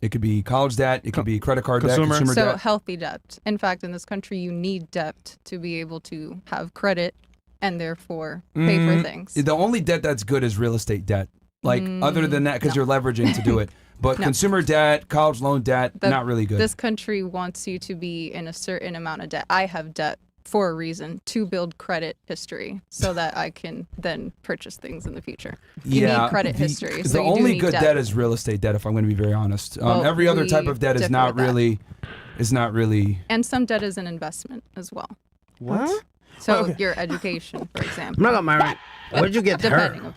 It could be college debt. It could be credit card debt, Consumer. consumer So debt. healthy debt. In fact, in this country, you need debt to be able to have credit and therefore pay for things. The only debt that's good is real estate debt. Like other than that, because no. you're leveraging to do it. But No. consumer debt, college loan debt, not really good. This country wants you to be in a certain amount of debt. I have debt for a reason, to build credit history so that I can then purchase things in the future. You need credit history. So the you do only need good debt. debt is real estate debt, if I'm going to be very honest. Well, Every other type we of debt is differ not with that. really. And some debt is an investment as well. What? So your education, for example. I'm not gonna Myron. Where'd you get her? Depending, of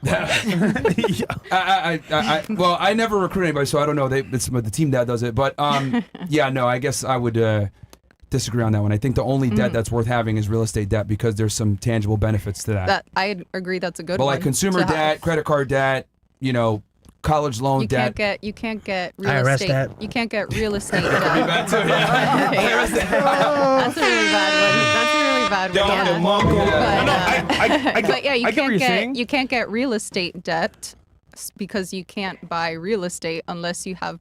course. Well, I never recruit anybody, so I don't know. It's the team that does it. But yeah, no, I guess I would disagree on that one. I think the only debt that's worth having is real estate debt because there's some tangible benefits to that. That I agree that's a good But one. like consumer to have. debt, credit card debt, college loan You debt. can't get real IRS estate. debt. You can't get real estate debt. Bad too, yeah. That's a really bad one. But yeah, I get what you're saying. you can't get real estate debt because you can't buy real estate unless you have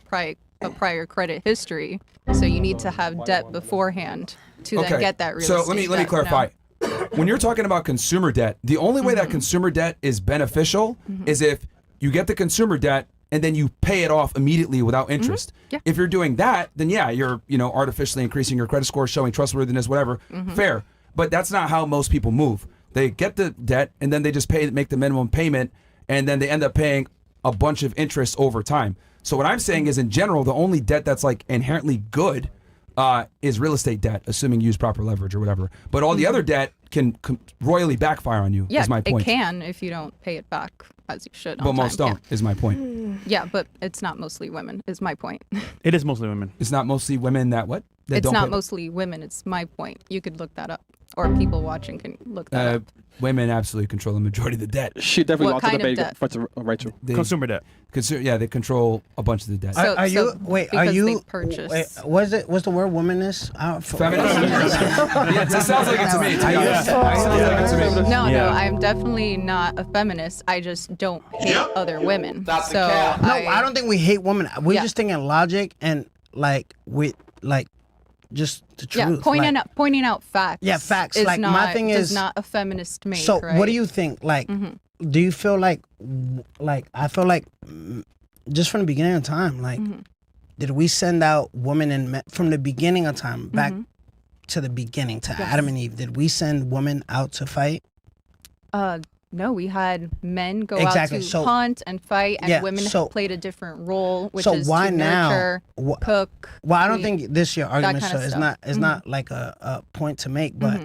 a prior credit history. So you need to have debt beforehand to then get that real estate. So let me clarify. When you're talking about consumer debt, the only way that consumer debt is beneficial is if you get the consumer debt and then you pay it off immediately without interest. Yeah. If you're doing that, then yeah, you're artificially increasing your credit score, showing trustworthiness, whatever. Fair. But that's not how most people move. They get the debt and then they just make the minimum payment and then they end up paying a bunch of interest over time. So what I'm saying is, in general, the only debt that's like inherently good is real estate debt, assuming you use proper leverage or whatever. But all the other debt can royally backfire on you. Yeah, is my point. it can if you don't pay it back as you should. But on most time. don't. Is my point. Yeah, but it's not mostly women. Is my point. It is mostly women. It's not mostly women that what? That It's don't not pay- mostly women. It's my point. You could look that up, or people watching can look that up. Women absolutely control the majority of the debt. She definitely What wants to kind of debate debt? for to Rachel. They, Consumer debt. yeah, they control a bunch of the debt. So- Are you? Wait. Are because you? they purchase. Wait, what's the word? Womanist? Feminist? Yeah, it sounds like it to me. To be honest. It sounds like it to me. No, Yeah. I'm definitely not a feminist. I just don't hate other women. That's the so cap. No, I don't think we hate women. We're Yeah. just thinking logic and just the Yeah, truth. pointing out facts. Yeah, facts. Is Like, not, my thing does is- not a feminist make. So right? what do you think? Like, do you feel like I feel like just from the beginning of time, like, did we send out women and men from the beginning of time back to the beginning to Adam and Eve? Did we send women out to fight? No, we had men go Exactly, out to so- hunt and fight, and Yeah, women so- played a different role, which so is why to now? nurture, cook. Well, I don't treat. think this your argument. kind So of it's stuff. not. It's not like a point to make, but.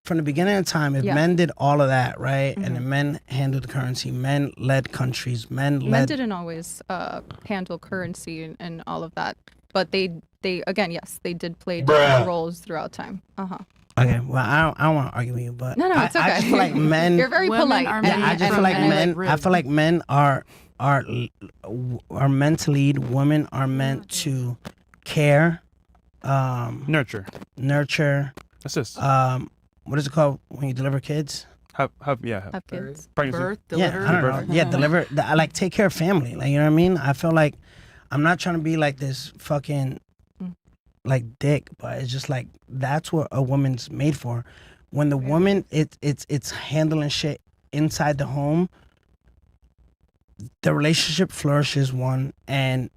From the beginning of time, if Yeah. men did all of that, right, and the men handled the currency, men led countries, men Men led. didn't always handle currency and all of that, but they again, yes, they did play different roles throughout time. Okay, well, I don't want to argue with you, but No, it's I okay. just feel like men. You're very Women polite. are Yeah, men I just and feel like men men. rude. I feel like men are meant to lead. Women are meant to care, Nurture. nurture. Assist. What is it called when you deliver kids? Have Have kids. pregnancy. Birth, Yeah, deliver. I don't know. Yeah, deliver. I like take care of family. Like, you know what I mean? I feel like I'm not trying to be like this fucking like dick, but it's just like that's what a woman's made for. When the woman it's handling shit inside the home, the relationship flourishes one, and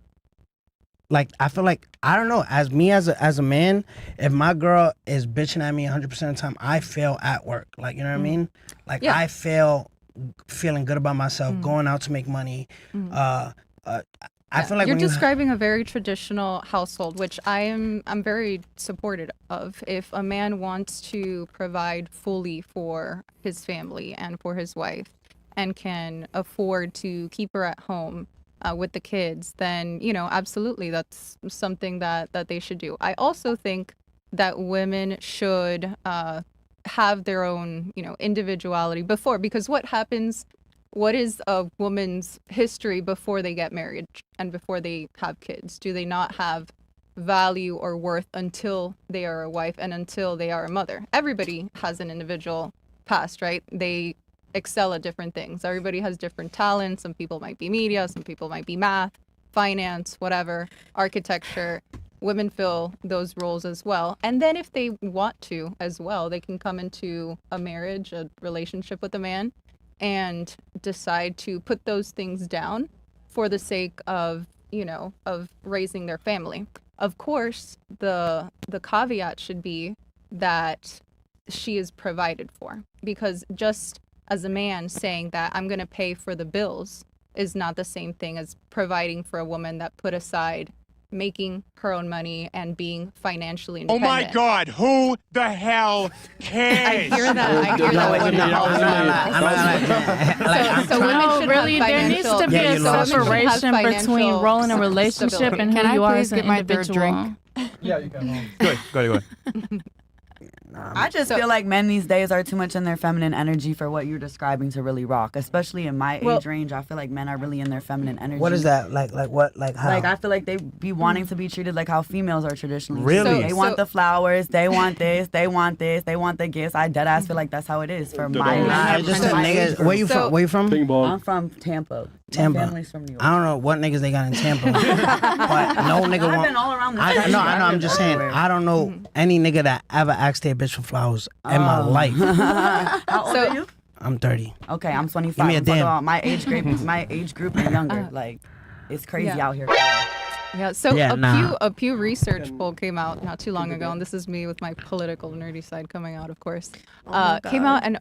like I feel like I don't know, as a man, if my girl is bitching at me 100% of the time, I fail at work. Like, you know what I mean? Like, Yeah. I fail feeling good about myself, going out to make money. I feel like you're when you describing a very traditional household, which I'm very supportive of. If a man wants to provide fully for his family and for his wife, and can afford to keep her at home with the kids, then absolutely that's something that they should do. I also think that women should have their own individuality because what is a woman's history before they get married and before they have kids? Do they not have value or worth until they are a wife and until they are a mother? Everybody has an individual past, right? They excel at different things. Everybody has different talents. Some people might be media, some people might be math. finance, whatever, architecture, women fill those roles as well. And then if they want to as well, they can come into a marriage, a relationship with a man, and decide to put those things down for the sake of, of raising their family. Of course, the caveat should be that she is provided for, because just as a man saying that I'm going to pay for the bills is not the same thing as providing for a woman that put aside making her own money and being financially independent. Oh my God, who the hell cares? I hear that. So women should really, have there needs to be a separation between role in a relationship and who you are as an individual. Yeah, you can. Go ahead. I just feel like men these days are too much in their feminine energy for what you're describing to really rock. Especially in my age range, I feel like men are really in their feminine energy. What is that? Like what? Like how? Like I feel like they be wanting to be treated like how females are traditionally. Really? They want the flowers. They want this. They want this. They want the gifts. I dead ass feel like that's how it is for my. Nah, just the niggas. Where you from? Where you from? I'm from Tampa. Tampa. My family's from New York. I don't know what niggas they got in Tampa, but no nigga I've want. been all around the I country. know. I'm just saying. I don't know any nigga that ever asked their bitch for flowers in my life. How old are you? I'm 30. Okay, I'm 25. Give me a I'm talking damn. about my age group and younger. Like, it's crazy out here. Yeah, so Yeah, a Pew Research poll came out not too long ago, and this is me with my political nerdy side coming out, of course. Came out, and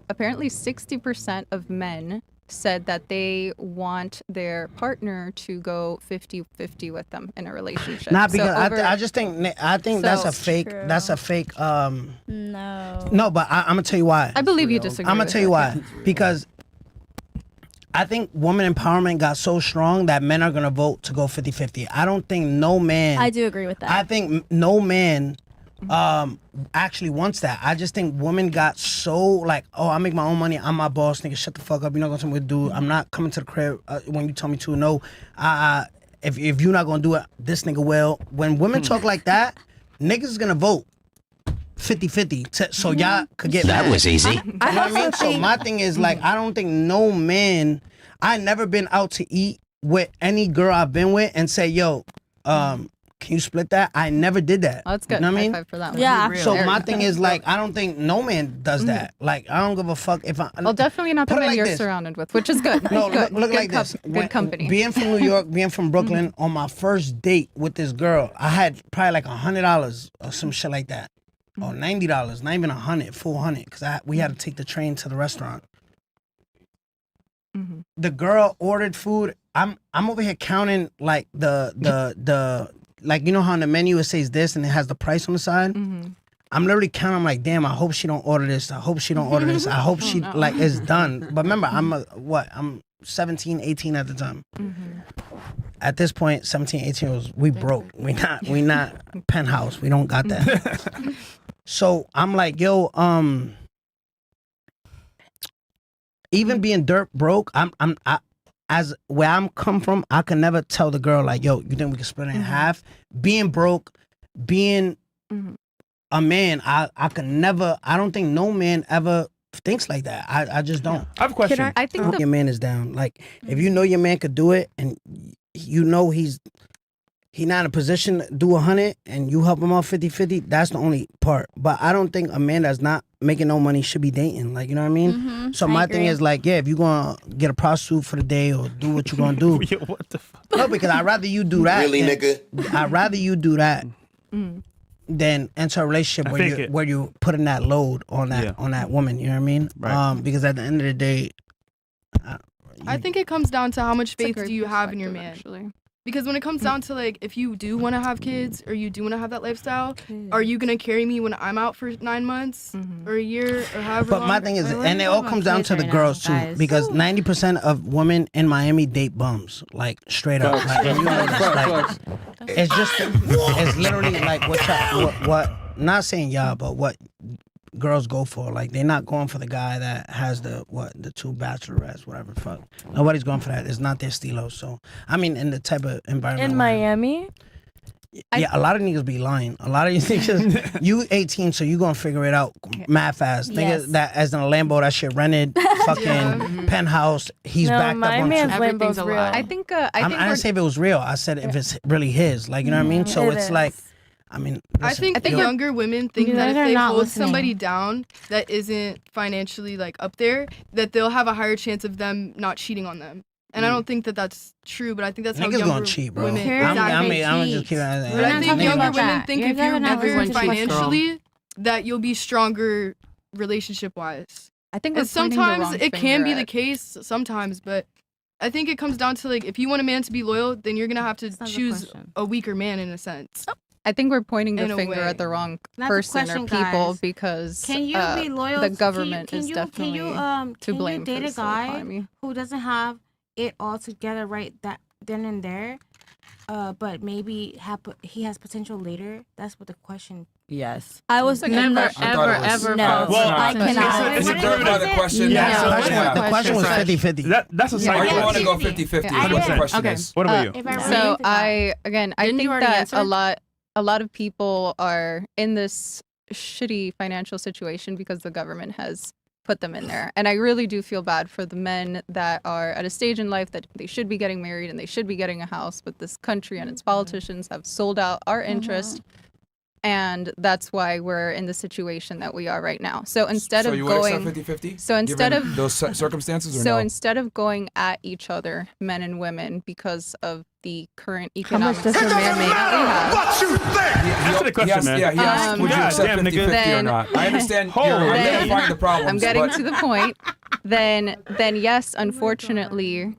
apparently 60% of men said that they want their partner to go 50-50 with them in a relationship. Not So because I just think that's a fake. True. That's a fake. No, but I'm gonna tell you why. I believe you disagree. I'm gonna with tell you it. why. Because I think woman empowerment got so strong that men are gonna vote to go 50-50. I don't think no man. I do agree with that. I think no man actually wants that. I just think women got so like, oh, I make my own money. I'm my boss, nigga. Shut the fuck up. You're not gonna tell me what to do. I'm not coming to the crib when you tell me to. No, if you're not gonna do it, this nigga will. When women talk like that, niggas is gonna vote 50-50 so y'all could get That was easy. You know what I mean? So my thing is like, I don't think no man. I never been out to eat with any girl I've been with and say, yo, can you split that? I never did that. Oh, that's good. You know what I High mean? five for that one. Yeah. So my thing is like, I don't think no man does that. Like, I don't give a fuck if I. Well, definitely not the Put it men like you're this. surrounded with, which is good. No, good. look good like this. Good company. Being from New York, being from Brooklyn, on my first date with this girl, I had probably like $100 or some shit like that, or $90, not even full 100, because we had to take the train to the restaurant. The girl ordered food. I'm over here counting like the like, you know how on the menu it says this and it has the price on the side. I'm literally counting. I'm like, damn, I hope she don't order this. I hope she don't order this. I hope she like is done. But remember, I'm 17, 18 at the time. At this point, 17, 18 we broke. We not penthouse. We don't got that. So I'm like, yo, even being dirt broke, as where I'm come from, I can never tell the girl like, yo, you think we can split it in half? Being broke, being a man, I can never. I don't think no man ever thinks like that. I just don't. I have a question. I think Your man is down. Like, if you know your man could do it, and you know he's not in a position to do 100, and you help him out 50-50, that's the only part. But I don't think a man that's not making no money should be dating. Like, you know what I mean? So my thing is like, yeah, if you gonna get a prostitute for the day or do what you gonna do. Yo, what the fuck? No, because I'd rather you do that. Really, nigga? I'd rather you do that than enter a relationship where you're putting that load on that woman. You know what I mean? Right. Because at the end of the day, I think it comes down to how much it's a faith great do you have in your perspective, man. actually. Because when it comes down to like, if you do want to have kids or you do want to have that lifestyle, are you gonna carry me when I'm out for 9 months or a year or however but long? my thing is, and it all comes down to the girls too, because 90% of women in Miami date bums, like straight up. Like, and you know this, like, it's literally like what not saying y'all, but what girls go for. Like, they're not going for the guy that has the 2 bachelorettes, whatever. Fuck, nobody's going for that. It's not their stilo. So I mean, in the type of environment In Miami? Yeah, a lot of niggas be lying. A lot of you niggas, you 18, so you gonna figure it out mad fast. Yes. Niggas that as in a Lambo, that shit rented, fucking penthouse. He's backed up on shit. Lambo's real. I think I didn't say if it was real. I said if it's really his. Like, you know what I mean? So It it's is. like, I mean, I think think younger women think You that if guys are they not hold listening. somebody down that isn't financially like up there, that they'll have a higher chance of them not cheating on them. And I don't think that that's true, but I think that's how niggas younger gonna cheat, bro. women. Here's I'm Exactly. just keep We're But I not think talking younger about women that. think You're if you're gonna not better everyone cheats, girl. financially, that you'll be stronger relationship wise. I think we're And pointing the sometimes wrong it can finger be the at- case, sometimes, but I think it comes down to like if you want a man to be loyal, then you're gonna have to not the choose question. a weaker man in a sense. I think we're pointing In the a finger way. at the wrong Not the person or question, people guys. because Can you be loyal? the government can is you, definitely can you, to can blame you for date the a slow guy economy. who doesn't have it all together right that then and there, but maybe he has potential later? That's what the question. Yes. I was Never, I thought ever, it was- ever. No. false. Well, I it's cannot. It's a What clarify the question. Yeah, Yeah. so the Yeah. question was Fresh. 50-50. That's a side Are you question. want to go 50-50 I is what the did. question Okay. is. What about you? If I So really I Didn't think you already that answer? a lot of people are in this shitty financial situation because the government has put them in there. And I really do feel bad for the men that are at a stage in life that they should be getting married and they should be getting a house, but this country and its politicians have sold out our interest. And that's why we're in the situation that we are right now. So instead So of you would going accept 50-50? So instead given of- those circumstances or so no? instead of going at each other, men and women, because of the current How much economic does a man make? What you think? Answer the question, man. Yeah, he asked, would you God accept damn, 50-50 nigga. or Then- not? I understand Holy you're Then- identifying the problems, I'm getting but to the point. Then yes, unfortunately,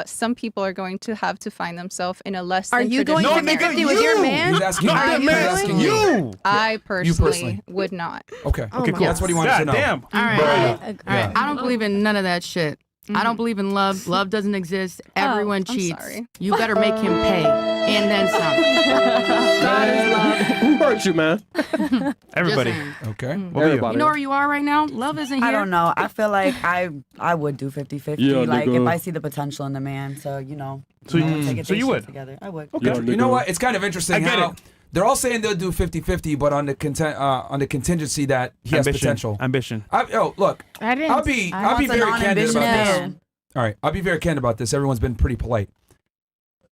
some people are going to have to find themselves in a less Are than you going traditional to marriage. 50 with your man? he's asking, Not you. that He's man. asking you. You. I personally personally. would not. Okay. Oh Okay, my cool. That's what he wanted to God know. damn. All right. I agree. All right. I don't believe in none of that shit. I don't believe in love. Love doesn't exist. Everyone I'm cheats. sorry. You better make him pay. And then some. God is love. Who hurt you, man? Everybody. Just saying. Okay. What about you? You know where you are right now? Love isn't here. I don't know. I feel like I would do 50-50. Yeah, like nigga. if I see the potential in the man. So So you know, you- take it so they you shit would? together. I would. Okay. You know what? It's kind of interesting I get how it. they're all saying they'll do 50-50, but on the contingency that he has potential. Ambition. Look, I didn't. I'll be Wants a very candid about non-ambitious this. man. All right, I'll be very candid about this. Everyone's been pretty polite.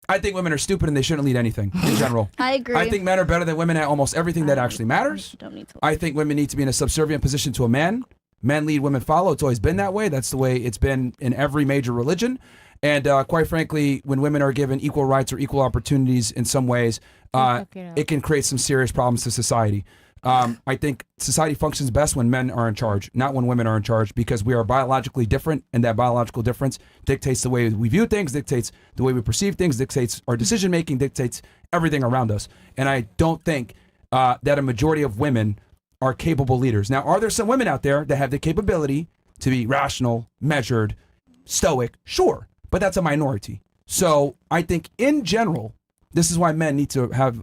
I think women are stupid and they shouldn't lead anything in general. I agree. I think men are better than women at almost everything that actually matters. Don't need to. I think women need to be in a subservient position to a man. Men lead, women follow. It's always been that way. That's the way it's been in every major religion. And quite frankly, when women are given equal rights or equal opportunities in some ways, it can create some serious problems to society. I think society functions best when men are in charge, not when women are in charge, because we are biologically different, and that biological difference dictates the way we view things, dictates the way we perceive things, dictates our decision making, dictates everything around us. And I don't think that a majority of women are capable leaders. Now, are there some women out there that have the capability to be rational, measured, stoic? Sure, but that's a minority. So I think in general, this is why men need to have,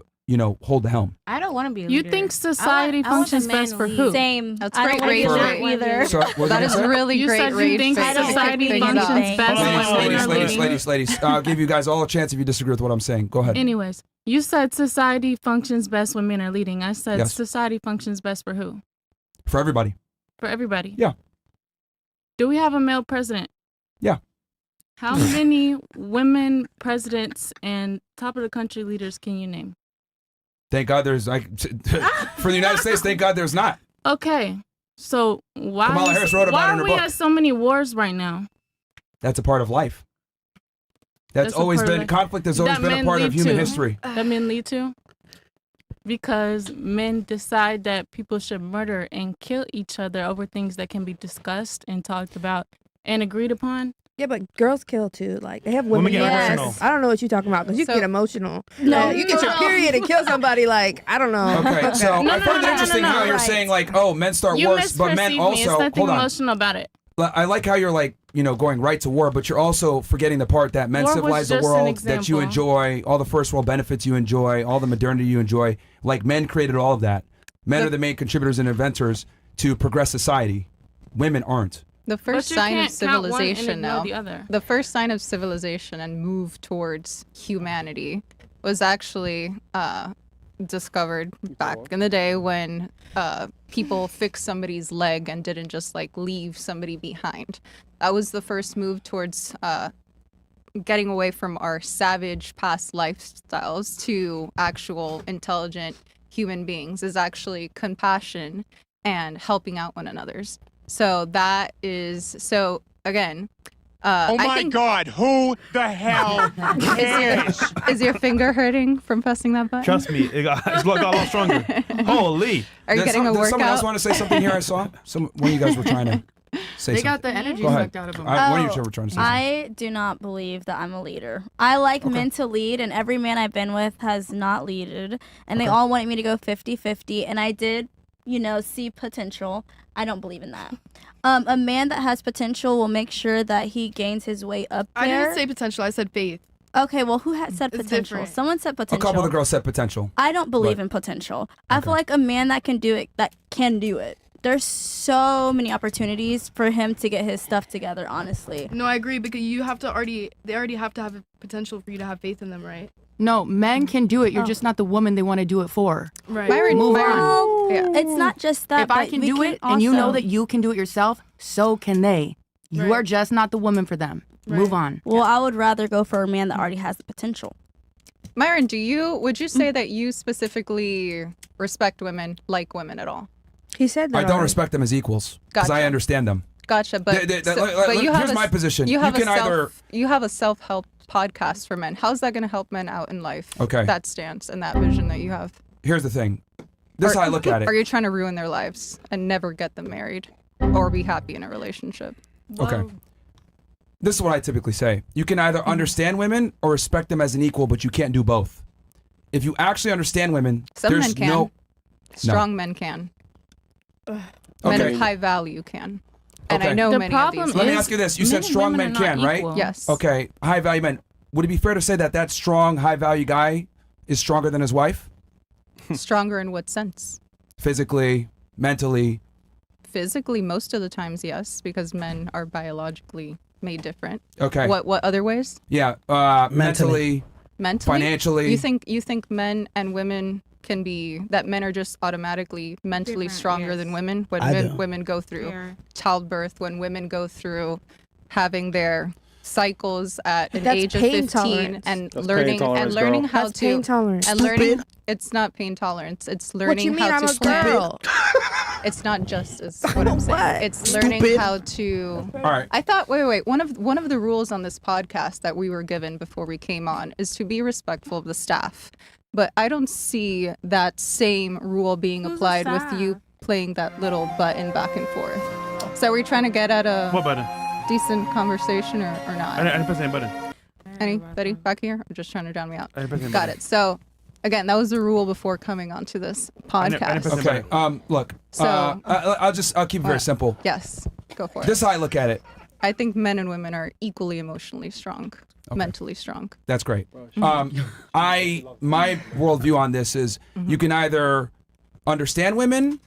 hold the helm. I don't want to be a You leader. think society I want functions a man best to for lead. who? Same. That's I great don't rage want bait. to either. So what That did is you say? really You great said you rage think bait. society Things functions up. best Hold on, when women are ladies, leading. ladies. I'll give you guys all a chance if you disagree with what I'm saying. Go ahead. Anyways, you said society functions best when men are leading. I said Yes. society functions best for who? For everybody. For everybody. Yeah. Do we have a male president? Yeah. How many women presidents and top of the country leaders can you name? Thank God there's for the United States, thank God there's not. Okay. So why Kamala Harris wrote about why it in are her we book. at so many wars right now? That's a part of life. That's a always part of been life. conflict has always That been a men part of lead human to. history. That men lead to? Because men decide that people should murder and kill each other over things that can be discussed and talked about and agreed upon. Yeah, but girls kill too. Like they have women. Women get yes. emotional. I don't know what you're talking about because you So- get emotional. No, you get your period and kill somebody. Like I don't know. Okay, so No, I no, find no, it interesting no, how you're right. saying like, oh, men start You wars, but men misperceive me. also It's nothing hold on. emotional about it. I like how you're like, going right to war, but you're also forgetting the part that men War was civilize the just an world, that example. you enjoy, all the first world benefits you enjoy, all the modernity you enjoy. Like men created all of that. Men are the main contributors and inventors to progress society. Women aren't. The first But you sign of can't count one and civilization ignore now. the other. The first sign of civilization and move towards humanity was actually discovered back in the day when people fixed somebody's leg and didn't just like leave somebody behind. That was the first move towards getting away from our savage past lifestyles to actual intelligent human beings, is actually compassion and helping out one another's. So that is, so again, Oh I my think, God, who the hell cares? is your finger hurting from pressing that button? Trust me, got a lot stronger. Holy. Are you getting a Does someone else workout? want to say something here? I saw one of you guys were trying to say They something. got the energy Go ahead. sucked out of them. One of you two were trying to say something. I do not believe that I'm a leader. I like men to lead, and every man I've been with has not leaded, and they all wanted me to go 50-50, and I did, see potential. I don't believe in that. A man that has potential will make sure that he gains his way up there. I didn't say potential. I said faith. Okay, well, who had said It's potential? different. Someone said A potential. couple of the girls said potential. I don't believe But- in potential. I feel like a man that can do it, There's so many opportunities for him to get his stuff together, honestly. No, I agree because they already have to have a potential for you to have faith in them, right? No, men can do it. You're just not the woman they want to do it for. Right. Myron, Move Myron, on. yeah. It's not just that. If I but can we do it and you know also- that you can do it yourself, so can they. You Right. are just not the woman for them. Move on. Well, I would rather go for a man that already has the potential. Myron, would you say that you specifically respect women, like women at all? He said that. I don't already. respect them as equals because I Gotcha. understand them. Gotcha, but Here's my position. You have You can a either- you have a self-help podcast for men. How's that going to help men out in life? Okay. That stance and that vision that you have. Here's the thing. This is how I look at it. Are you trying to ruin their lives and never get them married or be happy in a relationship? Okay. This is what I typically say. You can either understand women or respect them as an equal, but you can't do both. If you actually understand women, Some there's men can. no... Strong men can. Men Okay. of high value can. And Okay. I know The many problem of these. Let me men. ask you this. You men said and strong women men are not can, right? equal. Yes. Okay. High value men. Would it be fair to say that that strong, high value guy is stronger than his wife? Stronger in what sense? Physically, mentally. Physically, most of the times, yes, because men are biologically made different. Okay. What other ways? Yeah. Mentally. Mentally? Financially. You think men and women can be, that men are just automatically mentally Different, stronger yes. than women when I do. women go through Yeah. childbirth, when women go through having their cycles at an That's age of pain 15 tolerance. and That's learning pain tolerance, learning girl. how That's to pain tolerance. and learning it's not pain tolerance, it's learning What you mean? how I'm to a plan. girl. It's not just as what I'm saying. What? It's learning Stupid. how to. All right. I thought. Wait. One of the rules on this podcast that we were given before we came on is to be respectful of the staff. But I don't see that same rule being Who's the applied with you staff? playing that little button back and forth. So are we trying to get at a What button? decent conversation or not? I didn't press any button. Anybody back here? I'm just trying to drown me out. I didn't press any Got button. it. So again, that was the rule before coming onto this I didn't podcast. press Okay. Look. So- I'll keep it very simple. Yes, go for it. This is how I look at it. I think men and women are equally emotionally strong, mentally strong. That's great. My worldview on this is you can either understand women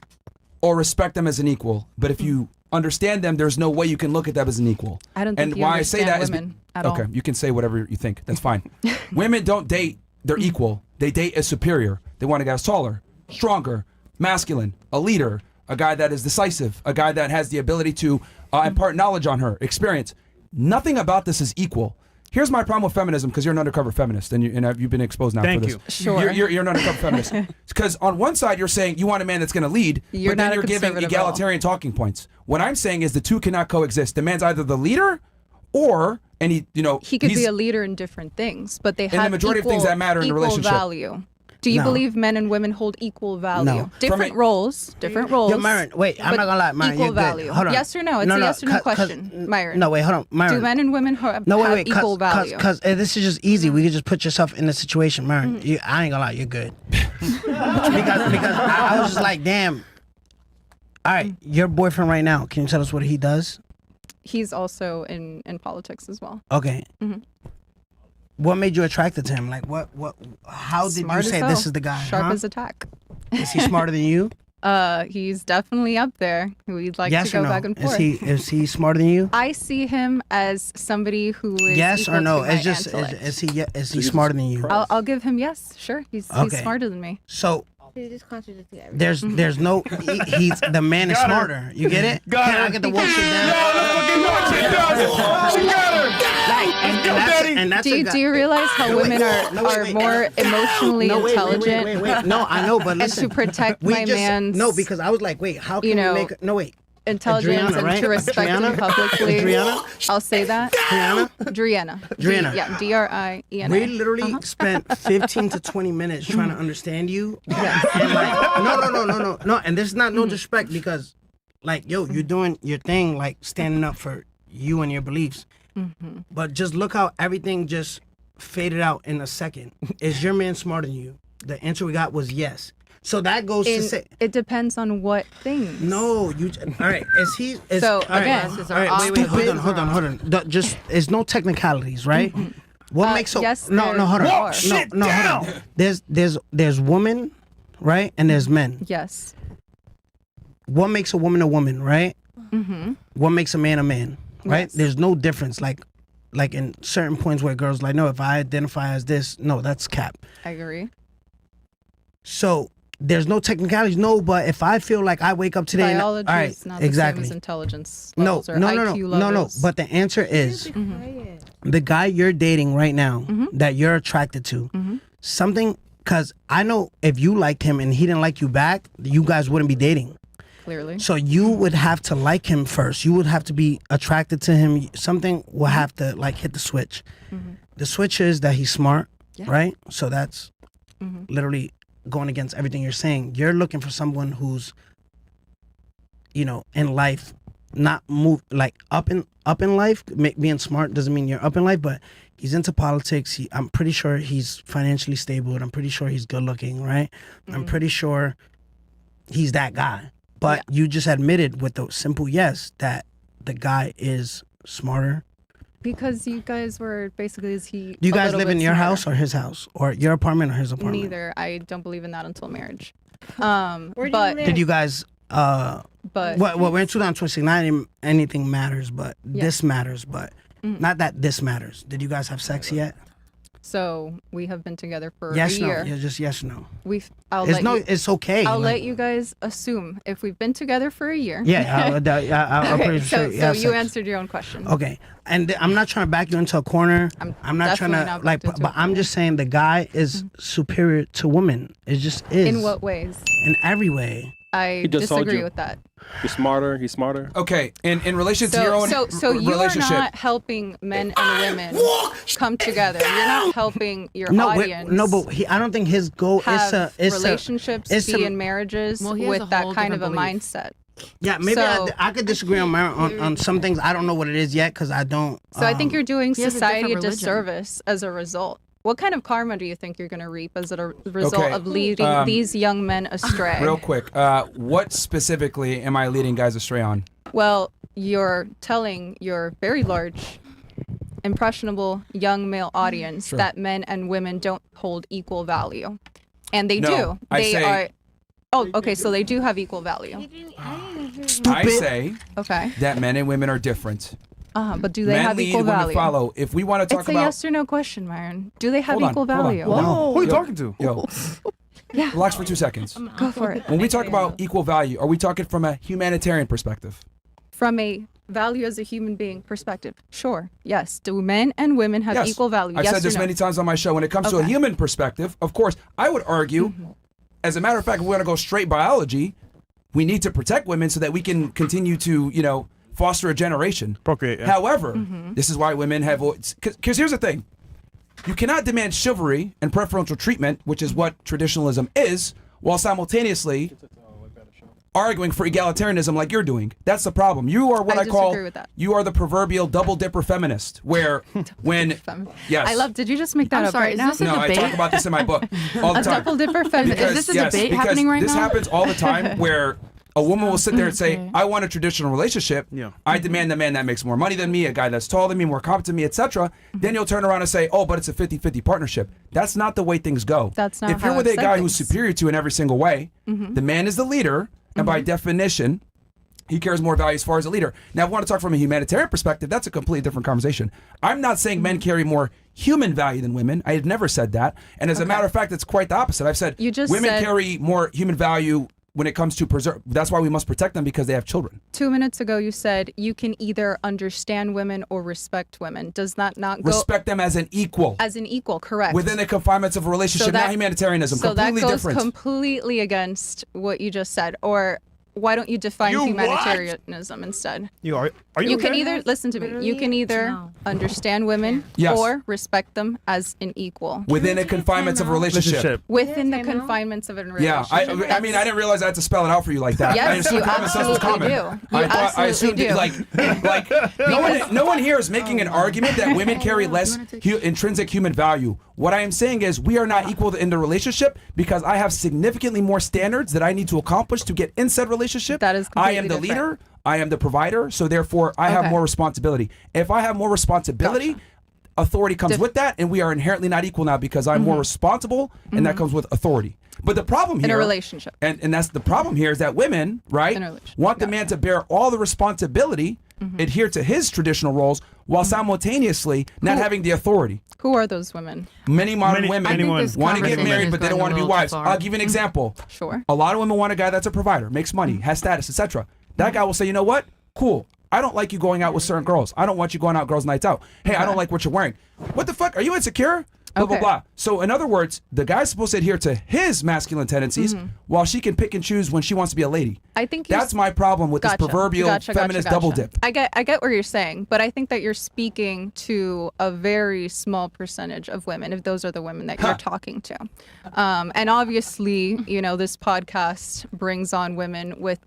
or respect them as an equal. But if you understand them, there's no way you can look at them as an equal. I don't think And you why I say understand that is women at okay. all. You can say whatever you think. That's fine. Women don't date their equal. They date a superior. They want a guy who's taller, stronger, masculine, a leader, a guy that is decisive, a guy that has the ability to impart knowledge on her, experience. Nothing about this is equal. Here's my problem with feminism, because you're an undercover feminist, and you've been exposed now Thank for you. this. Sure. You're an undercover feminist. Because on one side, you're saying you want a man that's going to lead, You're but then not a you're giving conservative at all. egalitarian talking points. What I'm saying is the two cannot coexist. The man's either the leader or, and he He could he's, be a leader in different things, but they have the majority of things equal- that matter in a equal relationship. value. Do you No. believe men and women hold equal value? No. Different From roles, different roles. Yo, Myron, wait, I'm but not gonna lie, Myron, equal you're good. value. Hold on. Yes or no? It's a yes or no question, Myron. No, wait, hold on, Myron. Do men and women have No, wait, equal value? Because this is just easy. We could just put yourself in the situation, Myron. I ain't gonna lie, you're good. because I was just like, damn. All right, your boyfriend right now. Can you tell us what he does? He's also in politics as well. Okay. Mhm. What made you attracted to him? Like, what? How did Smart you as say hell. this is the guy? Sharp huh? as a tack. Is he smarter than you? He's definitely up there. We'd like Yes to or go no? back and forth. Is he smarter than you? I see him as somebody who is Yes equal or no? to my It's just intellect. is he smarter than you? I'll give him yes. Sure, he's Okay. smarter than me. So You just contradicting everything. there's no he's the man is Got her. smarter. You get it? Got Can her. I get the walk shit down? She got her. And that's Do a you, guy- do you realize how No, wait. women are, No, wait, are wait. more emotionally No, wait, intelligent? Wait. No, I know, but And listen. to protect we my just, man's No, because I was like, wait, how can you know, we make no wait. intelligence Adriana, and right? to respect him Adriana? publicly. Adriana? I'll say that. Driana? Driana. Driana. Yeah, Driena. We literally spent 15 to 20 minutes trying to understand you. And like, no. And this is not no disrespect because, like, yo, you're doing your thing, like standing up for you and your beliefs. But just look how everything just faded out in a second. Is your man smarter than you? The answer we got was yes. So that goes to say. It depends on what things. No, you. All right, is he? Is, So, all right, again- all right, wait, hold on. Just, it's no technicalities, right? What makes a yes, no, there hold on, are. no, hold on. There's women, right, and there's men. Yes. What makes a woman, right? Mm-hmm. What makes a man, right? Yes. There's no difference, like in certain points where girls like, no, if I identify as this, no, that's cap. I agree. So there's no technicalities, no. But if I feel like I wake up today, Biology all right, is not the exactly. same as intelligence No, levels or no. IQ levels. But the answer is the guy you're dating right now that you're attracted to. Something, because I know if you liked him and he didn't like you back, you guys wouldn't be dating. Clearly. So you would have to like him first. You would have to be attracted to him. Something will have to like hit the switch. The switch is that he's smart, right? So that's literally going against everything you're saying. You're looking for someone who's, you know, in life, not move like up in life. Being smart doesn't mean you're up in life, but he's into politics. I'm pretty sure he's financially stable, and I'm pretty sure he's good looking, right? I'm pretty sure he's that guy. But you just admitted with a simple yes that the guy is smarter. Because you guys were basically, is he? Do you a guys little live bit in your smarter? house or his house, or your apartment or his apartment? Neither. I don't believe in that until marriage. Where do you But live? Did you guys? But Well, we're in 2026. Not anything matters, but this matters. But not that this matters. Did you guys have sex yet? so we have been together for Yes, a no. year. Yeah, just yes, no. It's okay. I'll like- let you guys assume if we've been together for a year. Yeah, I'm Okay, pretty sure. so have you sex. answered your own question. Okay, and I'm not trying to back you into a corner. I'm not trying definitely to not like, backed into but a I'm just saying the guy is superior to women. It just is. In what ways? In every way. I He just told disagree you. with that. He's smarter. He's smarter. Okay, in relation to your own So you are relationship. not helping men and women come together. You're not helping your audience. I don't think his goal have is relationships, be in marriages Well, he has a with that whole kind of a different belief. mindset. Yeah, maybe So- I could disagree on some things. I don't know what it is yet because I don't. So I think you're doing He has a society a different religion. disservice as a result. What kind of karma do you think you're going to reap as a result Okay, of leading these young men astray? Real quick, what specifically am I leading guys astray on? Well, you're telling your very large, impressionable young male audience Sure. that men and women don't hold equal value. And they No, do. I They say- are. Oh, okay, so they do have equal value. I say Okay. that men and women are different. But do they Men have lead, equal women value? follow. If we want to talk It's a about, yes or no question, Myron. Do they have Hold on, equal hold on, value? hold on. Who are you Yo, talking to? Yo, Yeah. relax for 2 seconds. Go for it. When we talk about equal value, are we talking from a humanitarian perspective? From a value as a human being perspective, sure. Yes. Do men and women have Yes. equal value? I've yes said this or no? many times on my show. When it comes to a Okay. human perspective, of course, I would argue, as a matter of fact, if we want to go straight biology, we need to protect women so that we can continue to, foster a generation. Procreate. Yeah. However, this is why women have, because here's the thing. You cannot demand chivalry and preferential treatment, which is what traditionalism is, while simultaneously arguing for egalitarianism like you're doing. That's the problem. You are what I I call, disagree with that. you are the proverbial double dipper feminist, where when, yes. I love. Did you just make that I'm up sorry, right is now? this a No, I debate? talk about this in my book all the A time. double dipper feminist. Is this a debate happening right this now? happens all the time where A woman will sit there and say, Okay. I want a traditional relationship. Yeah. I demand a man that makes more money than me, a guy that's taller than me, more competent than me, etc. Then you'll turn around and say, oh, but it's a 50-50 partnership. That's not the way things go. That's not If you're how with I've a said guy who's things. superior to you in every single way, the man is the leader, and by definition, he carries more value as far as a leader. Now, if we want to talk from a humanitarian perspective, that's a completely different conversation. I'm not saying men carry more human value than women. I had never said that. And as a matter of fact, it's quite the opposite. I've said You just women said- carry more human value when it comes to preserve. That's why we must protect them, because they have children. 2 minutes ago, you said you can either understand women or respect women. Does that not go Respect them as an equal. as an equal? Correct. Within the confinements of a relationship, not humanitarianism. So that completely goes different. completely against what you just said. Or why don't you define You what? humanitarianism instead? Are you You can okay? either listen to me. You can either understand women Yes. or respect them as an equal Within the confinements of a relationship. within the confinements of a Yeah, relationship. I mean, I didn't realize I had to spell it out for you like that. I Yes, assumed you common sense was absolutely common. do. You I assumed absolutely like no one here is making an argument that women carry less intrinsic human value. What I am saying is we are not equal in the relationship because I have significantly more standards that I need to accomplish to get in said relationship. That is I am the completely leader. I am the provider. So therefore, I have Okay. more responsibility. If I have more responsibility, authority comes with that, and we are inherently not equal now because I'm more responsible, and that comes with authority. But the problem here In a relationship. and that's the problem here is that women, right, In a relationship, want the man to bear all the responsibility, adhere to his traditional roles, while simultaneously not having the authority. Who are those women? Many modern Many- women anyone- want to get conversation married, is but they don't going want to a be little too wives. far. I'll give you an example. Sure. A lot of women want a guy that's a provider, makes money, has status, etc. That guy will say, you know what? Cool. I don't like you going out with certain girls. I don't want you going out girls' nights out. Hey, I don't like what you're wearing. What the fuck? Are you insecure? Blah, blah, Okay. blah. So, in other words, the guy's supposed to adhere to his masculine tendencies while she can pick and choose when she wants to be a lady. I think you're That's my problem with this proverbial feminist double dip. I get what you're saying, but I think that you're speaking to a very small percentage of women, if those are the women that you're talking to. And obviously, you know, this podcast brings on women with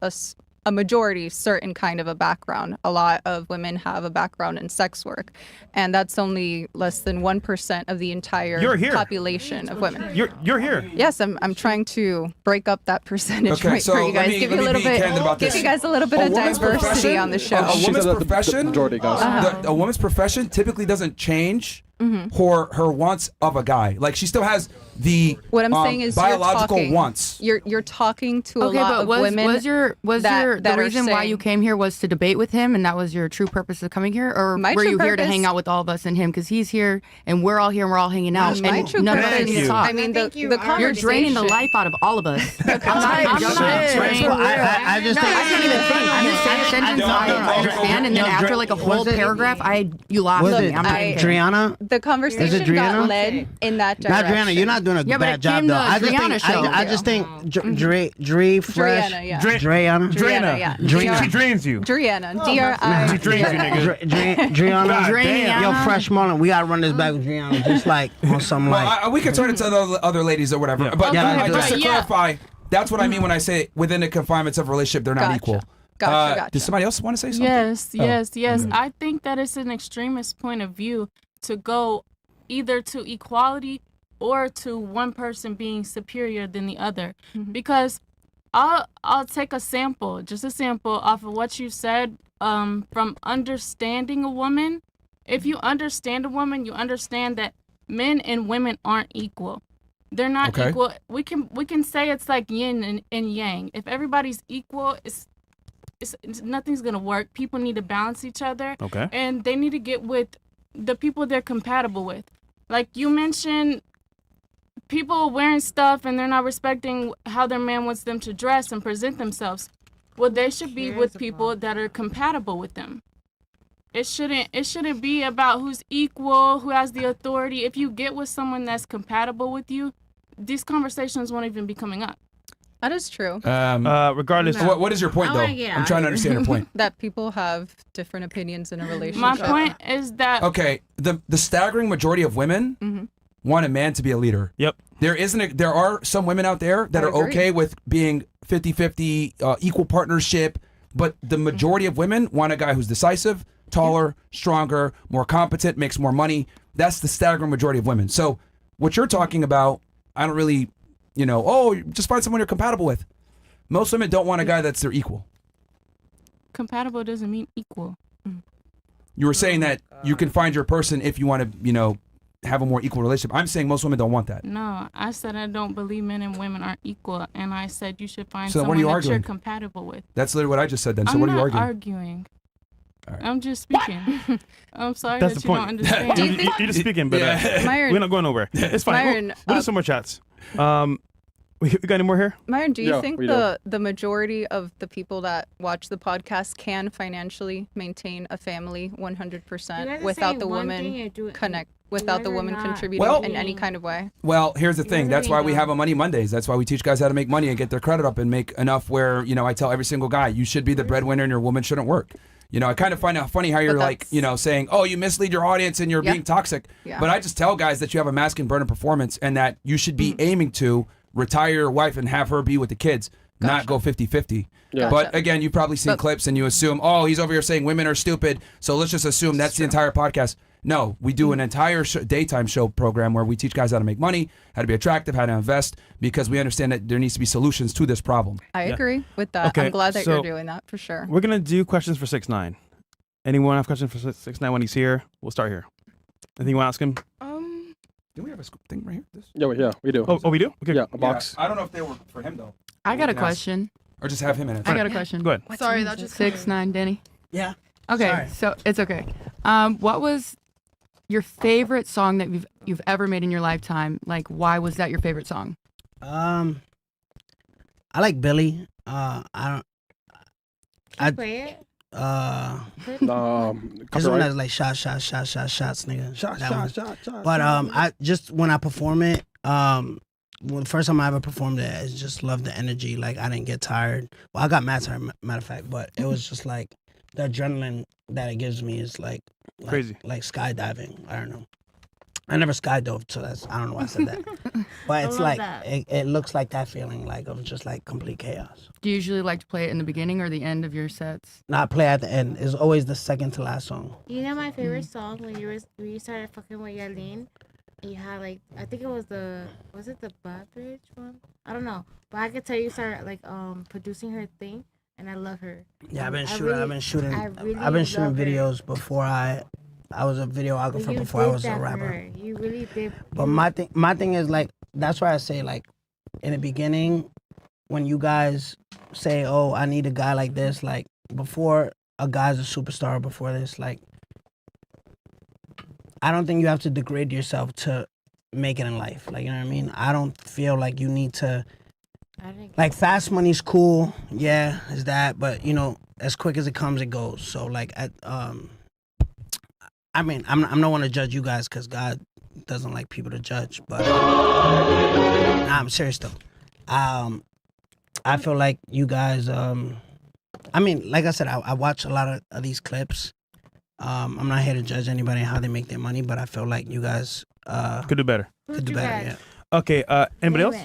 a majority certain kind of a background. A lot of women have a background in sex work, and that's only less than 1% of the entire You're here. population of women. You're here. Yes, I'm trying to break up that percentage Okay, right so for you let guys. me- Give let you a me little be bit. candid about Give this. you guys a little bit A of woman's diversity profession- on the show. A She woman's said that the profession, majority does. a woman's profession typically doesn't change her wants of a guy. Like she still has the What I'm saying is biological you're talking, wants. You're talking to a Okay, lot but of was women. the that are reason why you saying- came here was to debate with him, and that was your true purpose of coming here, or My were true you here to purpose- hang out with all of us and him? Because he's here, and we're all here, and we're all hanging out, My and true none of us purpose- need to you. talk. I mean, the You're draining the conversation- life out of all of us. I'm not Shit. drained. I just think I can't even think. You say a sentence, I understand, and then after like a whole paragraph, you lost Was me. it I'm not I- kidding. Driana? The conversation got Driana? led in that Not direction. Driana. You're not doing a Yeah, but bad it job came though. the I just Driana think show. I just think Dre Fresh. Driana, yeah. Driana. Driana, yeah. She drains you. Driana, D-R-I. She drains you, nigga. Driana. God damn. Yo, Fresh Mullen, we gotta run this back with Driana, just like on some Well, like. we could turn it to the other ladies or whatever. Yeah. But Yeah, just to yeah. clarify, that's what I mean when I say within the confinements of a relationship, they're not Gotcha. equal. Gotcha. Does somebody else want to say something? Yes. I think that it's an extremist point of view to go either to equality or to one person being superior than the other. Because I'll take a sample, just a sample off of what you said from understanding a woman. If you understand a woman, you understand that men and women aren't equal. They're not Okay. equal. We can say it's like yin and yang. If everybody's equal, it's nothing's gonna work. People need to balance each other. Okay. And they need to get with the people they're compatible with. Like you mentioned, people wearing stuff and they're not respecting how their man wants them to dress and present themselves. Well, they should be with people that are compatible with them. It shouldn't be about who's equal, who has the authority. If you get with someone that's compatible with you, these conversations won't even be coming up. That is true. Regardless. What is your point, though? I'm trying to understand your point. That people have different opinions in a relationship. My point is that Okay, the staggering majority of women want a man to be a leader. Yep. There are some women out there that I are agree. okay with being 50-50 equal partnership, but the majority of women want a guy who's decisive, taller, stronger, more competent, makes more money. That's the staggering majority of women. So what you're talking about, I don't really, just find someone you're compatible with. Most women don't want a guy that's their equal. Compatible doesn't mean equal. You were saying that you can find your person if you want to, have a more equal relationship. I'm saying most women don't want that. No, I said I don't believe men and women are equal, and I said you should find So what are someone you that arguing? you're compatible with. That's literally what I just said then. So I'm what are you not arguing? arguing. All right. I'm just speaking. I'm sorry That's that the you point. don't understand. You're just speaking, but Myron- we're not going nowhere. It's fine. Myron, we'll do some more chats. We got any more here? Myron, do you Yeah, think we do. the majority of the people that watch the podcast can financially maintain a family 100% without the woman without the woman contributing in any kind of way? Well, here's the thing. That's why we have a Money Mondays. That's why we teach guys how to make money and get their credit up and make enough where, I tell every single guy, you should be the breadwinner and your woman shouldn't work. I kind of find it funny how you're saying, oh, you mislead your audience and you're being toxic. Yeah. But I just tell guys that you have a masculine burning performance and that you should be aiming to retire your wife and have her be with the kids, not go 50-50. Yeah. But again, you've probably seen clips and you assume, oh, he's over here saying women are stupid, so let's just assume that's the entire podcast. No, we do an entire daytime show program where we teach guys how to make money, how to be attractive, how to invest, because we understand that there needs to be solutions to this problem. I agree with that. Okay, I'm glad that so you're doing that for sure. We're going to do questions for 6ix9ine. Anyone have questions for 6ix9ine when he's here? We'll start here. Anything you want to ask him? Do we have a thing right here? Yeah, we do. Oh, we do? Okay. Yeah, a box. I don't know if they were for him, though. I got a question. Or just have him in it. I got a question. Go ahead. Sorry, that's just 6ix9ine, Danny. Yeah. Okay, Sorry. so it's okay. What was your favorite song that you've ever made in your lifetime? Like, why was that your favorite song? I like Billy. I Play it. this one Copyright. has like shots, nigga. Shot. But I just when I perform it, when the first time I ever performed it, I just love the energy. Like I didn't get tired. Well, I got mad tired, matter of fact, but it was just like the adrenaline that it gives me is like Crazy. like skydiving. I don't know. I never skydove, so I don't know why I said that. But it's love like that. it looks like that feeling, like of just like complete chaos. Do you usually like to play it in the beginning or the end of your sets? Not play at the end. It's always the second to last song. You know my favorite song when you started fucking with Yaleen? You had like I think it was the Bad Bitch one? I don't know. But I could tell you started like producing her thing and I love her. Yeah, I've been shooting really videos before I was a videographer before I was a rapper. You really did. But my thing is like that's why I say like in the beginning when you guys say, "Oh, I need a guy like this," like before a guy's a superstar before this, like I don't think you have to degrade yourself to make it in life. Like, you know what I mean? I don't feel like you need to like fast money's cool, yeah, is that, but as quick as it comes it goes. So like I mean, I'm not one to judge you guys because God doesn't like people to judge, but nah, I'm serious though. I feel like you guys, I mean, like I said, I watch a lot of these clips. I'm not here to judge anybody how they make their money, but I feel like you guys could do better. Could do better, yeah. Okay, anybody else?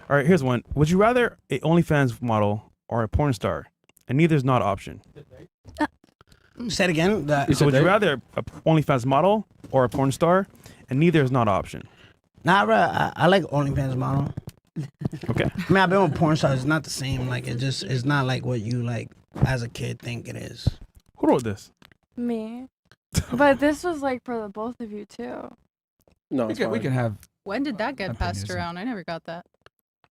All right, here's one. Would you rather a OnlyFans model or a porn star? And neither is not an option. Say it again. So would you rather a OnlyFans model or a porn star? And neither is not an option. Nah, I like OnlyFans model. Okay. I mean, I've been with porn stars. It's not the same. Like, it's not like what you, like, as a kid think it is. Who wrote this? Me. But this was, like, for the both of you, too. No, we can have. When did that get passed around? I never got that.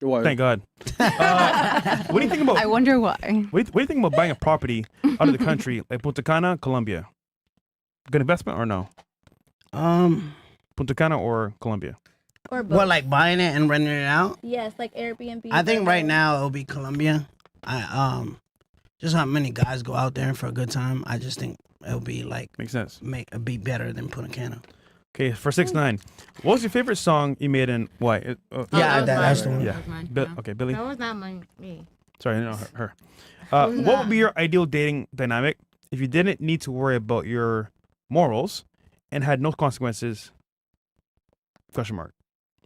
Thank God. What do you think about? I wonder why. What do you think about buying a property out of the country, like Punta Cana, Colombia? Good investment or no? Punta Cana or Colombia? Or both. What, like buying it and renting it out? Yes, like Airbnb. I think right now it'll be Colombia. Just how many guys go out there for a good time. I just think it'll be like makes sense. Be better than Punta Cana. Okay, for 6ix9ine, what was your favorite song you made and why? That's the one. Yeah. Okay, Billy. That was not me. Sorry, no, her. What would be your ideal dating dynamic if you didn't need to worry about your morals and had no consequences? Question mark.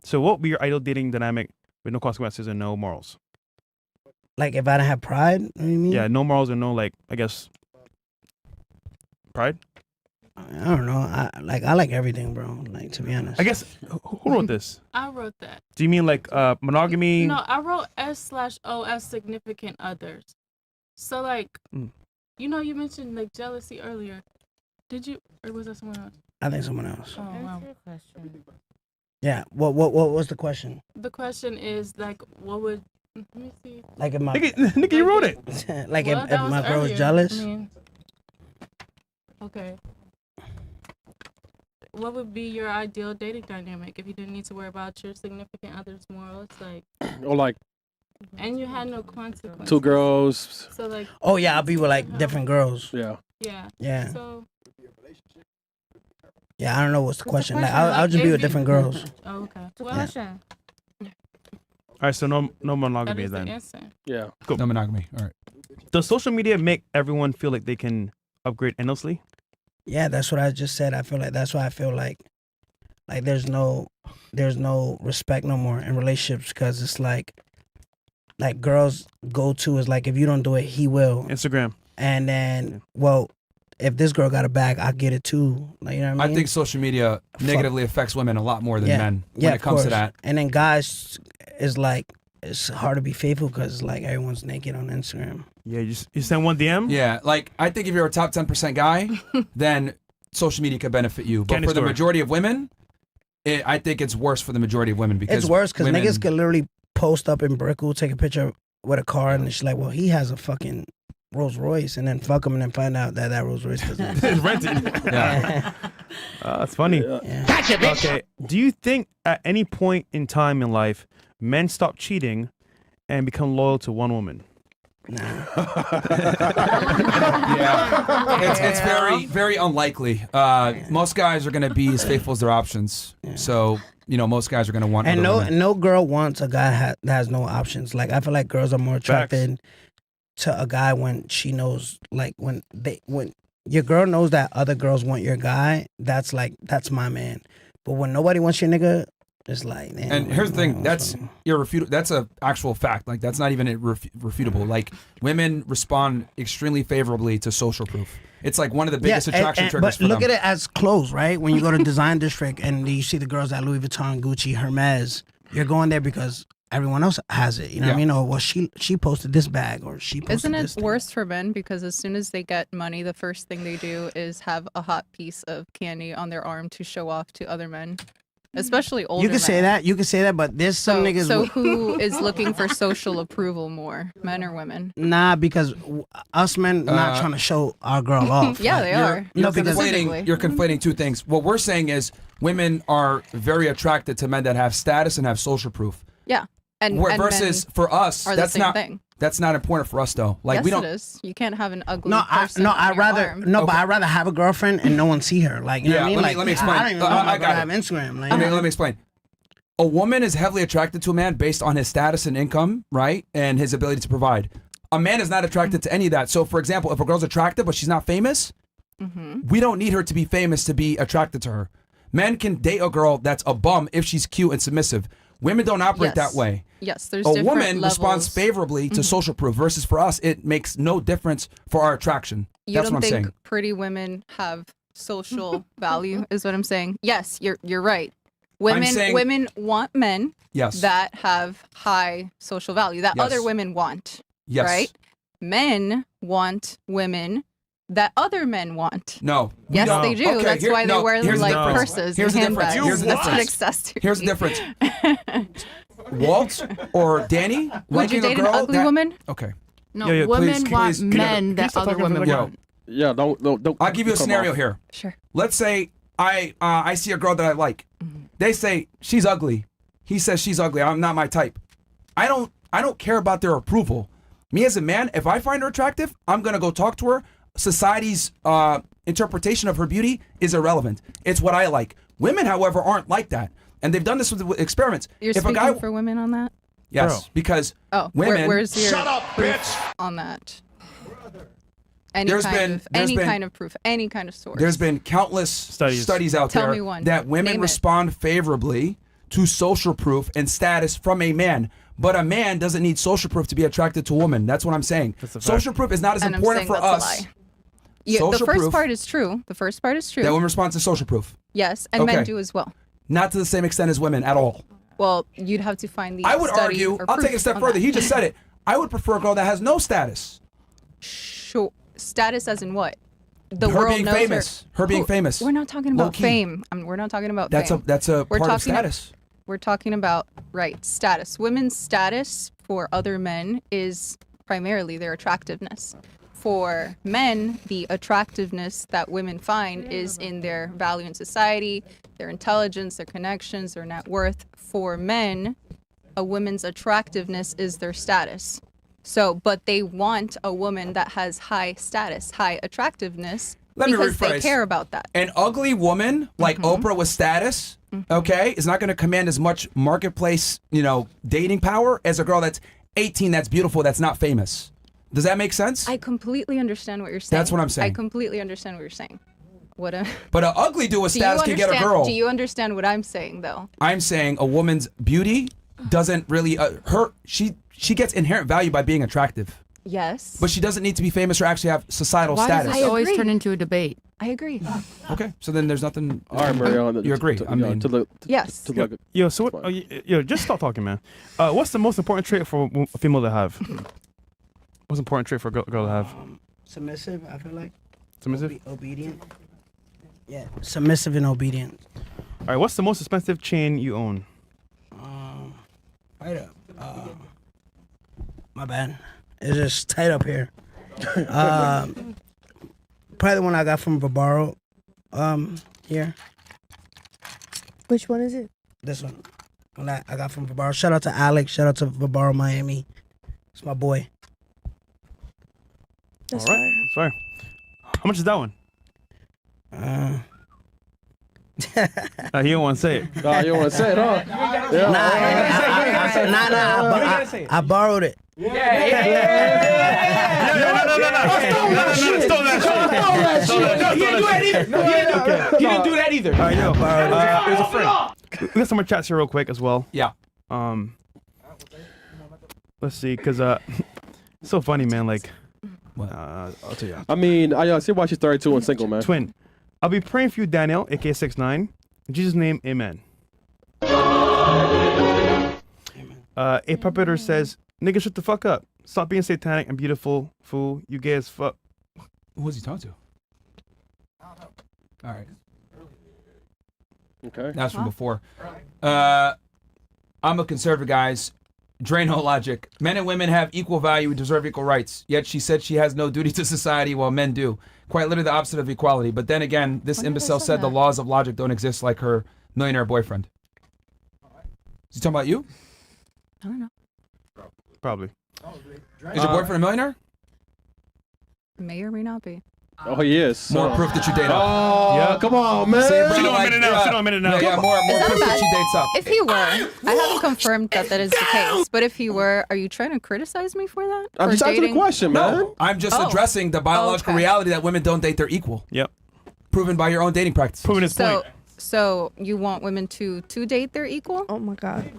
So what would be your ideal dating dynamic with no consequences and no morals? Like if I didn't have pride, you know what I mean? Yeah, no morals and no, like, I guess, pride? I don't know. I like everything, bro. Like, to be honest. I guess who wrote this? I wrote that. Do you mean like monogamy? No, I wrote S/O as significant others. So like, you know, you mentioned like jealousy earlier. Did you, or was that someone else? I think someone else. Oh wow. Yeah. What was the question? The question is like, what would? Let me see. Like if my nigga, you wrote it. Like Well, if that was my girl was earlier. jealous. I mean, okay. What would be your ideal dating dynamic if you didn't need to worry about your significant other's morals, like? Or like And you had no consequences. 2 girls. So like. Oh yeah, I'll be with like different girls. Yeah. Yeah. Yeah. So. Yeah, I don't know what's the question. Like I'll just be with different girls. Oh, okay. Well, question. All right, so no monogamy That is the then. answer. Yeah. Cool. No monogamy. All right. Does social media make everyone feel like they can upgrade endlessly? Yeah, that's what I just said. I feel like that's why I feel like there's no respect no more in relationships, because it's like girls go to is like, if you don't do it, he will. Instagram. And then, well, if this girl got a bag, I get it too. Like, you know what I mean? I think social media negatively affects women a lot more than men Yeah, when it comes to of course. that. And then guys is like, it's hard to be faithful because like everyone's naked on Instagram. Yeah, you send one DM. Yeah, like I think if you're a top 10% guy, then social media could benefit you. But Candy for the store. majority of women, I think it's worse for the majority of women because It's worse because women- niggas could literally post up in Brickell, take a picture with a car, and she's like, well, he has a fucking Rolls Royce, and then fuck him and then find out that Rolls Royce doesn't It's rented. Yeah. That's funny. Gotcha, bitch. Okay. Do you think at any point in time in life men stop cheating and become loyal to one woman? Yeah, it's very, very unlikely. Most guys are going to be as faithful as their options. So, you know, most guys are going to want. And other no, women. no girl wants a guy that has no options. Like I feel like girls are more attracted to a guy when she knows, like when your girl knows that other girls want your guy. That's my man. But when nobody wants your nigga, it's like. Damn, And here's the thing: that's irrefutable. That's a actual fact. Like that's not even refutable. Like women respond extremely favorably to social proof. It's like one of the biggest attraction triggers but for look them. at it as clothes, right? When you go to Design District and you see the girls at Louis Vuitton, Gucci, Hermes, you're going there because everyone else has it. You know what I mean? Or well, she posted this bag, or she posted Isn't it this. worse for men because as soon as they get money, the first thing they do is have a hot piece of candy on their arm to show off to other men, especially older. You can say men. that. You can say that, but there's some niggas. So who is looking for social approval more, men or women? Nah, because us men not trying to show our girl off. Yeah, Like, they you're- are. No, because You're conflating two things. What we're saying is women are very attracted to men that have status and have social proof. Yeah, and versus men for us, are the that's same not thing. that's not important for us though. Like yes, we don't. it is. You can't have an ugly No, person on I'd your rather arm. but I'd rather have a girlfriend and no one see her. Like, you know what I mean? let me explain. I don't even know I my girl got have it. Instagram. Like, Let me explain. A woman is heavily attracted to a man based on his status and income, right, and his ability to provide. A man is not attracted to any of that. So, for example, if a girl's attractive but she's not famous, we don't need her to be famous to be attracted to her. Men can date a girl that's a bum if she's cute and submissive. Women don't operate Yes. that way. Yes, there's a different woman responds levels. favorably to social proof versus for us, it makes no difference for our attraction. You That's don't what I'm think saying. pretty women have social value? Is what I'm saying. Yes, you're right. Women saying- women want men Yes. that have high social value that Yes. other women want. Yes. Right? Men want women that other men want. No. we Yes, don't. they do. Okay, That's why they wear here's the like difference. purses Here's the and difference. handbags. Here's the That's what difference. accessories. Here's the difference. Walt or Danny Would liking you date a an girl ugly that- woman? Okay. No, Yo, yo, women please, want please, can you- men can you that stop other talking for women a want. minute? Yeah, don't. I'll give you a come scenario off. here. Sure. Let's say I see a girl that I like. They say she's ugly. He says she's ugly. I'm not my type. I don't care about their approval. Me as a man, if I find her attractive, I'm gonna go talk to her. Society's interpretation of her beauty is irrelevant. It's what I like. Women, however, aren't like that, and they've done this with experiments. You're if a speaking guy, for women on that? yes, because women. Where's your proof on that? Any There's kind been- of there's any been- kind of proof, any kind of source. There's been countless studies out Tell there me one. that women Name it. respond favorably to social proof and status from a man. But a man doesn't need social proof to be attracted to a woman. That's what I'm saying. Social proof is not as And I'm important saying for that's a us. lie. Yeah, the social first proof. part is true. The first part is true. That women respond to social proof. Yes, and Okay. men do as well. Not to the same extent as women at all. Well, you'd have to find the I would study argue, or I'll take it a proof step on further. that. He just said it. I would prefer a girl that has no status. Sure. Status as in what? The Her world being knows famous. Her being famous. We're not talking about Low-key. fame. We're not talking about That's fame. that's a We're part of talking status. We're talking about, right, status. Women's status for other men is primarily their attractiveness. For men, the attractiveness that women find is in their value in society, their intelligence, their connections, their net worth. For men, a woman's attractiveness is their status. So, but they want a woman that has high status, high attractiveness, Let me because they rephrase. care about that. An ugly woman like Oprah with status, okay, is not going to command as much marketplace, dating power as a girl that's 18, that's beautiful, that's not famous. Does that make sense? I completely understand what you're saying. That's what I'm saying. I completely understand what you're saying. But an ugly dude with status can get a girl. Do you understand what I'm saying, though? I'm saying a woman's beauty doesn't really she gets inherent value by being attractive. Yes. But she doesn't need to be famous or actually have societal Why status. does this always turn into a debate? I agree. Okay, so then there's nothing. All right, Marion. You agree? Yes. Yo, so what? Yo, just stop talking, man. What's the most important trait for a female to have? What's an important trait for a girl to have? Submissive, I feel like. Submissive? Obedient. Yeah, submissive and obedient. All right, what's the most expensive chain you own? Right up. My bad. It's just tight up here. Probably the one I got from Vibaro. Here. Which one is it? This one. One that I got from Vibaro. Shout out to Alex. Shout out to Vibaro Miami. It's my boy. That's All right, sorry. How much is that one? He don't want to say it. Nah, you don't want to say it, huh? I borrowed it. No. He didn't do that either. No, he didn't do that either. All right, yo. It was a friend. We got some more chats here real quick as well. Yeah. Let's see, cause it's so funny, man. Like, I'll tell you. I mean, I see why she's 32 and single, man. Twin, I'll be praying for you, Daniel, aka 6ix9ine. In Jesus' name, amen. A puppeter says, "Nigga, shut the fuck up. Stop being satanic and beautiful, fool. You gay as fuck." Who was he talking to? All right. Okay. That's from before. I'm a conservative, guys. Drain no logic. Men and women have equal value and deserve equal rights. Yet she said she has no duty to society while men do. Quite literally the opposite of equality. But then again, this imbecile said the laws of logic don't exist like her millionaire boyfriend. Is he talking about you? I don't know. Probably. Is your boyfriend a millionaire? May or may not be. Oh, he is. More proof that you date up. Oh, yeah. Come on, man. Sit on a minute now. Sit on a minute now. Yeah, more Is that proof that bad? she dates up. If he were, I haven't confirmed that is the case. But if he were, are you trying to criticize me for that? I'm For just answering the question, man. No, I'm just addressing the biological Okay. reality that women don't date their equal. Yep. Proven by your own dating practices. Proving his point. So you want women to date their equal? Oh my God.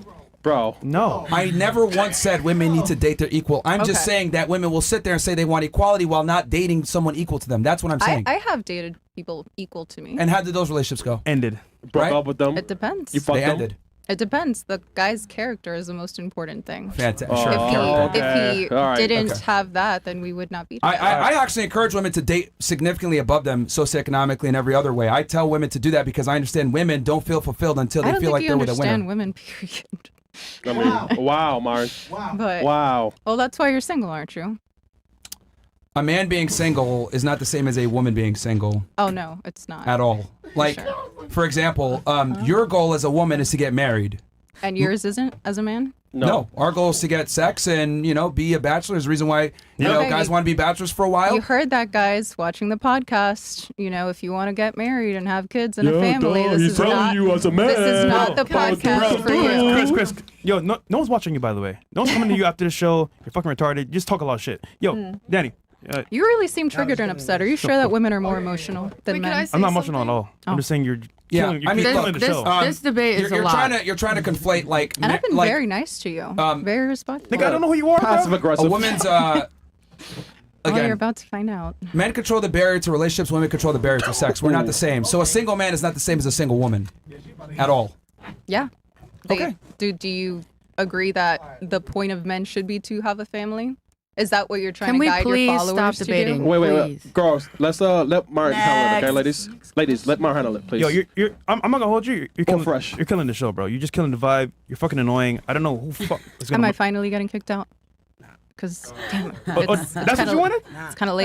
Bro. No. I never once said women need to date their equal. I'm just Okay. saying that women will sit there and say they want equality while not dating someone equal to them. That's what I'm saying. I have dated people equal to me. And how did those relationships go? Ended. Broke up with them. It depends. You fucked They them? ended. It depends. The guy's character is the most important thing. Fantastic. Oh, Sure. If he All right. didn't Okay. have that, then we would not be together. I actually encourage women to date significantly above them socioeconomically and every other way. I tell women to do that because I understand women don't feel fulfilled until I they don't feel think like you they're with a understand winner. women, period. I mean, wow, Myron. But Wow. well, that's why you're single, aren't you? A man being single is not the same as a woman being single Oh no, it's not. at all. Like, for example, your goal as a woman is to get married. And yours isn't as a man? No, our goal is to get sex and, be a bachelor. Is the reason why, Okay, guys want to be bachelors for a while. You heard that, guys, watching the podcast. If you want to get married and have kids and a family, this is not this is not the podcast for you. Chris, yo, no one's watching you, by the way. No one's coming to you after the show. You're fucking retarded. You just talk a lot of shit. Yo, Danny. You really seem triggered and upset. Are you sure that women are more emotional than men? I'm not emotional at all. I'm just saying you're killing, you're killing the show. This debate is a you're lot. You're trying to conflate like And I've been like, very nice to you. Very respectful. Nigga, I don't know who you are, Passive bro. aggressive. a woman's you're again, about to find out. men control the barrier to relationships, women control the barrier to sex. We're not the same. So a single man is not the same as a single woman at all. Yeah. Okay. Do you agree that the point of men should be to have a family? Is that what you're trying Can to we guide your please followers stop to debating? do? Wait. Girls, let's let Myron handle it, okay, ladies? Ladies, let Myron handle it, please. Yo, I'm not gonna hold you. You're killing, fresh. You're killing the show, bro. You're just killing the vibe. You're fucking annoying. I don't know who fuck is Am gonna. I finally getting kicked out? Because damn, Oh, it's that's what kinda- you wanted? It's kind of late.